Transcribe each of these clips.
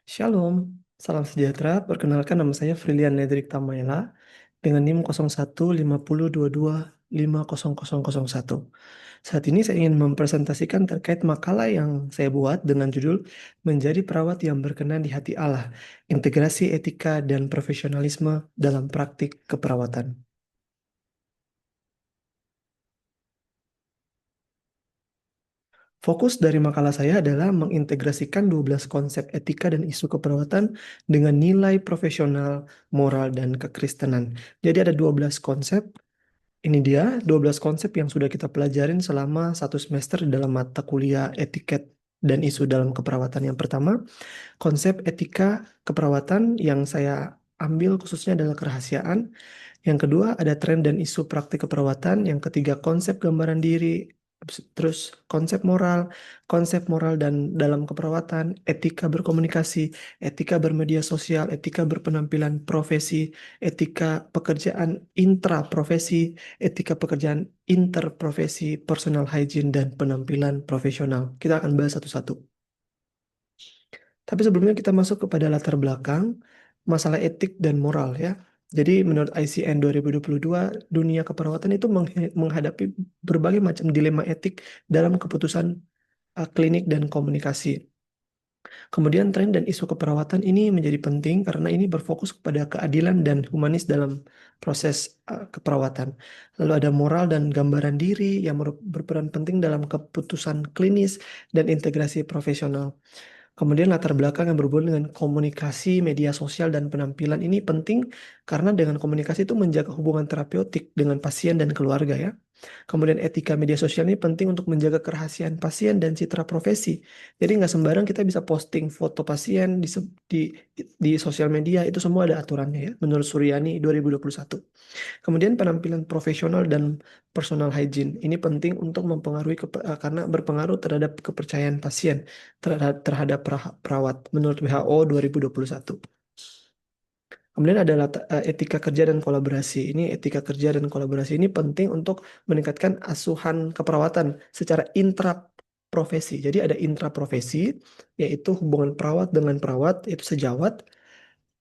Shalom, salam sejahtera. Perkenalkan nama saya Frilian Nedrik Tamaela dengan NIM 015022500001. Saat ini saya ingin mempresentasikan terkait makalah yang saya buat dengan judul Menjadi Perawat yang Berkenan di Hati Allah, Integrasi Etika dan Profesionalisme dalam Praktik Keperawatan. Fokus dari makalah saya adalah mengintegrasikan 12 konsep etika dan isu keperawatan dengan nilai profesional, moral, dan kekristenan. Jadi ada 12 konsep. Ini dia 12 konsep yang sudah kita pelajarin selama satu semester dalam mata kuliah etiket dan isu dalam keperawatan. Yang pertama, konsep etika keperawatan yang saya ambil khususnya adalah kerahasiaan. Yang kedua ada tren dan isu praktik keperawatan. Yang ketiga konsep gambaran diri. Terus konsep moral dan dalam keperawatan, etika berkomunikasi, etika bermedia sosial, etika berpenampilan profesi, etika pekerjaan intraprofesi, etika pekerjaan interprofesi, personal hygiene, dan penampilan profesional. Kita akan bahas satu-satu. Tapi sebelumnya kita masuk kepada latar belakang masalah etik dan moral ya. Jadi menurut ICN 2022, dunia keperawatan itu menghadapi berbagai macam dilema etik dalam keputusan klinik dan komunikasi. Kemudian tren dan isu keperawatan ini menjadi penting karena ini berfokus kepada keadilan dan humanis dalam proses keperawatan. Lalu ada moral dan gambaran diri yang berperan penting dalam keputusan klinis dan integrasi profesional. Kemudian latar belakang yang berhubungan dengan komunikasi, media sosial, dan penampilan ini penting karena dengan komunikasi itu menjaga hubungan terapeutik dengan pasien dan keluarga ya. Kemudian etika media sosial ini penting untuk menjaga kerahasiaan pasien dan citra profesi. Jadi nggak sembarang kita bisa posting foto pasien di sosial media, itu semua ada aturannya ya, menurut Suryani 2021. Kemudian penampilan profesional dan personal hygiene. Ini penting untuk karena berpengaruh terhadap kepercayaan pasien terhadap perawat menurut WHO 2021. Kemudian ada etika kerja dan kolaborasi. Ini etika kerja dan kolaborasi ini penting untuk meningkatkan asuhan keperawatan secara intraprofesi. Jadi ada intraprofesi, yaitu hubungan perawat dengan perawat, itu sejawat.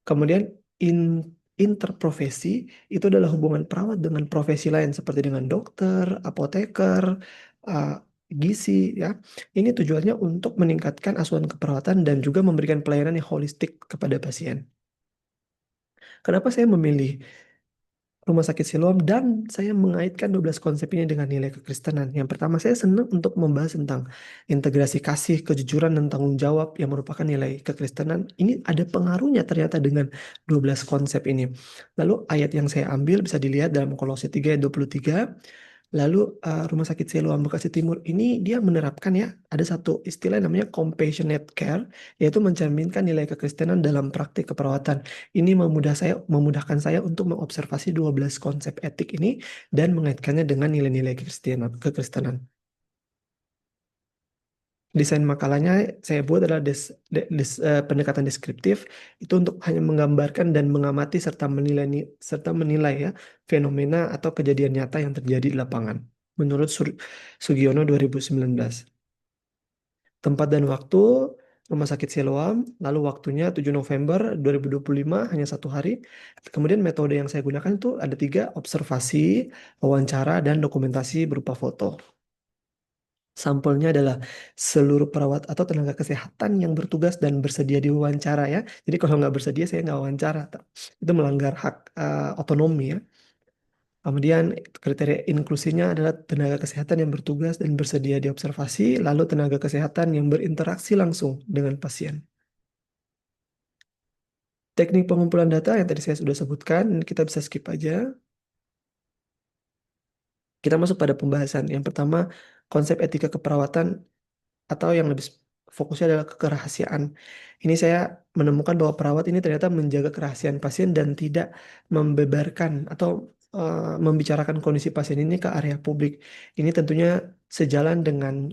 Kemudian in, interprofesi itu adalah hubungan perawat dengan profesi lain seperti dengan dokter, apoteker, uh, gizi ya. Ini tujuannya untuk meningkatkan asuhan keperawatan dan juga memberikan pelayanan yang holistik kepada pasien. Kenapa saya memilih Rumah Sakit Siloam dan saya mengaitkan 12 konsep ini dengan nilai kekristenan? Yang pertama, saya senang untuk membahas tentang integrasi kasih, kejujuran, dan tanggung jawab yang merupakan nilai kekristenan. Ini ada pengaruhnya ternyata dengan 12 konsep ini. Lalu ayat yang saya ambil bisa dilihat dalam Kolose 3 ayat 23. Lalu Rumah Sakit Siloam Bekasi Timur ini dia menerapkan ya, ada satu istilah namanya compassionate care, yaitu mencerminkan nilai kekristenan dalam praktik keperawatan. Ini memudahkan saya untuk mengobservasi 12 konsep etik ini dan mengaitkannya dengan nilai-nilai kekristenan. Desain makalahnya saya buat adalah pendekatan deskriptif, itu untuk hanya menggambarkan dan mengamati serta menilai ya fenomena atau kejadian nyata yang terjadi di lapangan menurut Sugiono 2019. Tempat dan waktu Rumah Sakit Siloam, lalu waktunya 7 November 2025, hanya satu hari. Kemudian metode yang saya gunakan itu ada tiga: observasi, wawancara, dan dokumentasi berupa foto. Sampelnya adalah seluruh perawat atau tenaga kesehatan yang bertugas dan bersedia diwawancara ya. Jadi kalau nggak bersedia saya nggak wawancara. Itu melanggar hak otonomi ya. Kemudian kriteria inklusinya adalah tenaga kesehatan yang bertugas dan bersedia diobservasi, lalu tenaga kesehatan yang berinteraksi langsung dengan pasien. Teknik pengumpulan data yang tadi saya sudah sebutkan, kita bisa skip aja. Kita masuk pada pembahasan. Yang pertama, konsep etika keperawatan atau yang lebih fokusnya adalah kerahasiaan. Ini saya menemukan bahwa perawat ini ternyata menjaga kerahasiaan pasien dan tidak membeberkan atau membicarakan kondisi pasien ini ke area publik. Ini tentunya sejalan dengan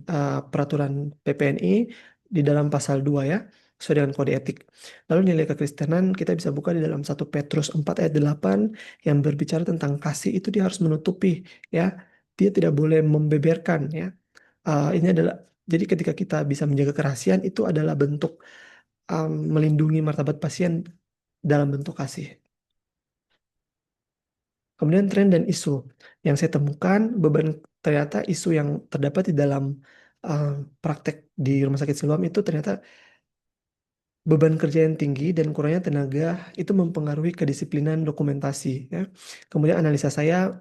peraturan PPNI di dalam pasal 2 ya, sesuai dengan kode etik. Lalu nilai kekristenan kita bisa buka di dalam 1 Petrus 4 ayat 8 yang berbicara tentang kasih itu dia harus menutupi ya. Dia tidak boleh membeberkan ya. Ini adalah jadi ketika kita bisa menjaga kerahasiaan itu adalah bentuk melindungi martabat pasien dalam bentuk kasih. Kemudian tren dan isu yang saya temukan, ternyata isu yang terdapat di dalam um, praktek di Rumah Sakit Siloam itu ternyata beban kerja yang tinggi dan kurangnya tenaga itu mempengaruhi kedisiplinan dokumentasi, ya. Kemudian analisa saya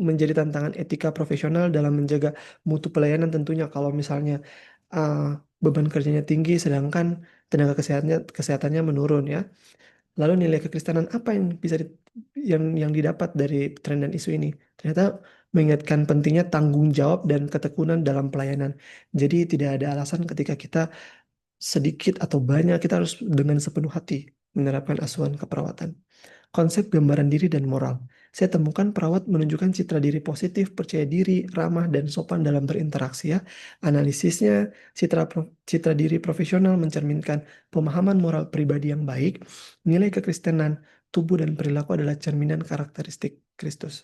menjadi tantangan etika profesional dalam menjaga mutu pelayanan tentunya kalau misalnya uh, beban kerjanya tinggi sedangkan tenaga kesehatannya menurun, ya. Lalu nilai kekristenan apa yang bisa yang didapat dari tren dan isu ini? Ternyata mengingatkan pentingnya tanggung jawab dan ketekunan dalam pelayanan. Jadi tidak ada alasan ketika kita sedikit atau banyak kita harus dengan sepenuh hati menerapkan asuhan keperawatan. Konsep gambaran diri dan moral. Saya temukan perawat menunjukkan citra diri positif, percaya diri, ramah, dan sopan dalam berinteraksi, ya. Analisisnya, citra diri profesional mencerminkan pemahaman moral pribadi yang baik, nilai kekristenan, tubuh dan perilaku adalah cerminan karakteristik Kristus.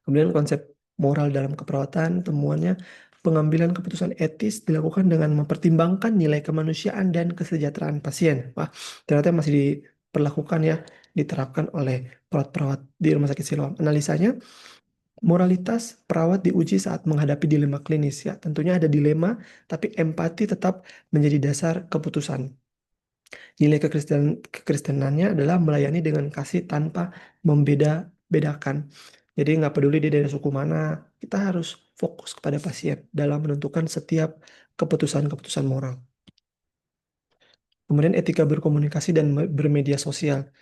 Kemudian konsep moral dalam keperawatan, temuannya pengambilan keputusan etis dilakukan dengan mempertimbangkan nilai kemanusiaan dan kesejahteraan pasien. Wah, ternyata masih diperlakukan, ya, diterapkan oleh perawat-perawat di Rumah Sakit Siloam. Analisanya, moralitas perawat diuji saat menghadapi dilema klinis, ya. Tentunya ada dilema, tapi empati tetap menjadi dasar keputusan. Nilai kekristenannya adalah melayani dengan kasih tanpa membeda-bedakan. Jadi nggak peduli dia dari suku mana, kita harus fokus kepada pasien dalam menentukan setiap keputusan-keputusan moral. Kemudian etika berkomunikasi dan bermedia sosial.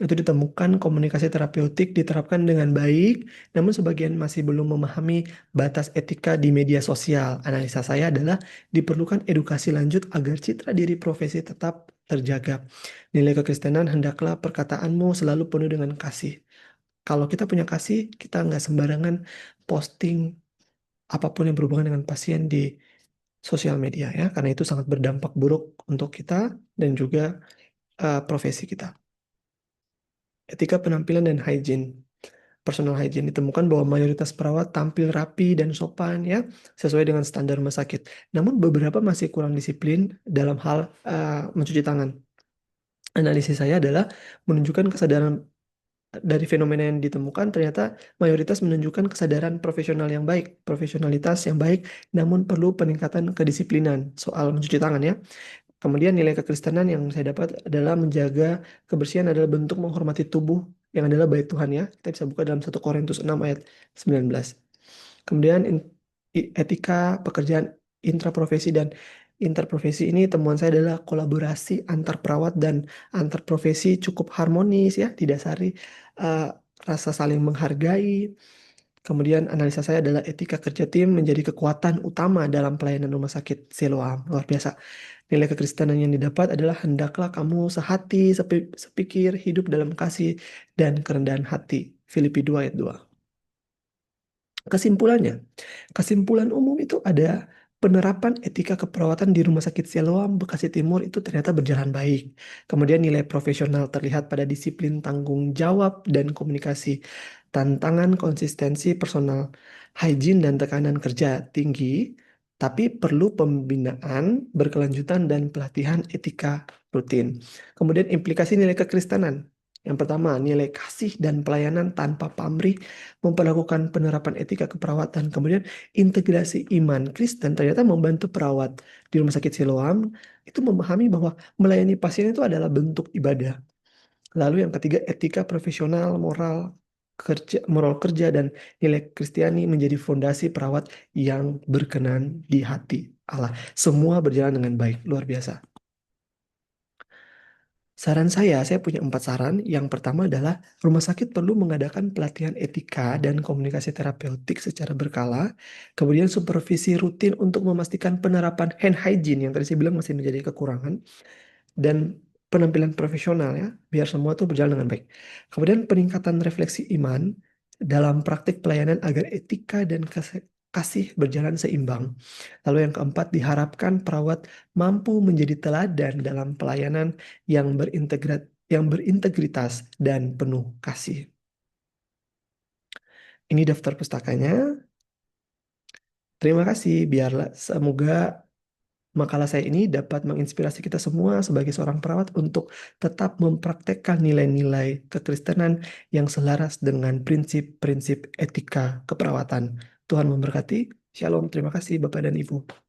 Itu ditemukan komunikasi terapeutik diterapkan dengan baik, namun sebagian masih belum memahami batas etika di media sosial. Analisa saya adalah diperlukan edukasi lanjut agar citra diri profesi tetap terjaga. Nilai kekristenan hendaklah perkataanmu selalu penuh dengan kasih. Kalau kita punya kasih, kita nggak sembarangan posting apapun yang berhubungan dengan pasien di sosial media, ya, karena itu sangat berdampak buruk untuk kita dan juga profesi kita. Etika penampilan dan hygiene. Personal hygiene ditemukan bahwa mayoritas perawat tampil rapi dan sopan, ya, sesuai dengan standar rumah sakit. Namun beberapa masih kurang disiplin dalam hal mencuci tangan. Analisis saya adalah menunjukkan kesadaran dari fenomena yang ditemukan, ternyata mayoritas menunjukkan kesadaran profesional yang baik, profesionalitas yang baik, namun perlu peningkatan kedisiplinan soal mencuci tangan, ya. Kemudian nilai kekristenan yang saya dapat adalah menjaga kebersihan adalah bentuk menghormati tubuh yang adalah bait Tuhan, ya. Kita bisa buka dalam 1 Korintus 6 ayat 19. Kemudian etika pekerjaan intraprofesi dan interprofesi ini temuan saya adalah kolaborasi antar perawat dan antar profesi cukup harmonis, ya, didasari eh, rasa saling menghargai. Kemudian analisa saya adalah etika kerja tim menjadi kekuatan utama dalam pelayanan rumah sakit Siloam. Luar biasa. Nilai kekristenan yang didapat adalah hendaklah kamu sehati, sepikir, hidup dalam kasih dan kerendahan hati. Filipi 2 ayat 2. Kesimpulannya, kesimpulan umum itu ada penerapan etika keperawatan di Rumah Sakit Siloam Bekasi Timur itu ternyata berjalan baik. Kemudian nilai profesional terlihat pada disiplin tanggung jawab dan komunikasi. Tantangan konsistensi personal, hygiene dan tekanan kerja tinggi, tapi perlu pembinaan berkelanjutan dan pelatihan etika rutin. Kemudian implikasi nilai kekristenan. Yang pertama, nilai kasih dan pelayanan tanpa pamrih memperlakukan penerapan etika keperawatan. Kemudian integrasi iman Kristen ternyata membantu perawat di Rumah Sakit Siloam itu memahami bahwa melayani pasien itu adalah bentuk ibadah. Lalu yang ketiga, etika profesional, moral kerja dan nilai Kristiani menjadi fondasi perawat yang berkenan di hati Allah. Semua berjalan dengan baik, luar biasa. Saran saya punya 4 saran. Yang pertama adalah rumah sakit perlu mengadakan pelatihan etika dan komunikasi terapeutik secara berkala. Kemudian supervisi rutin untuk memastikan penerapan hand hygiene yang tadi saya bilang masih menjadi kekurangan. Dan penampilan profesional, ya, biar semua tuh berjalan dengan baik. Kemudian peningkatan refleksi iman dalam praktik pelayanan agar etika dan kasih berjalan seimbang. Lalu yang keempat, diharapkan perawat mampu menjadi teladan dalam pelayanan yang berintegritas dan penuh kasih. Ini daftar pustakanya. Terima kasih. Biarlah semoga Makalah saya ini dapat menginspirasi kita semua sebagai seorang perawat untuk tetap mempraktekkan nilai-nilai kekristenan yang selaras dengan prinsip-prinsip etika keperawatan. Tuhan memberkati. Shalom. Terima kasih Bapak dan Ibu.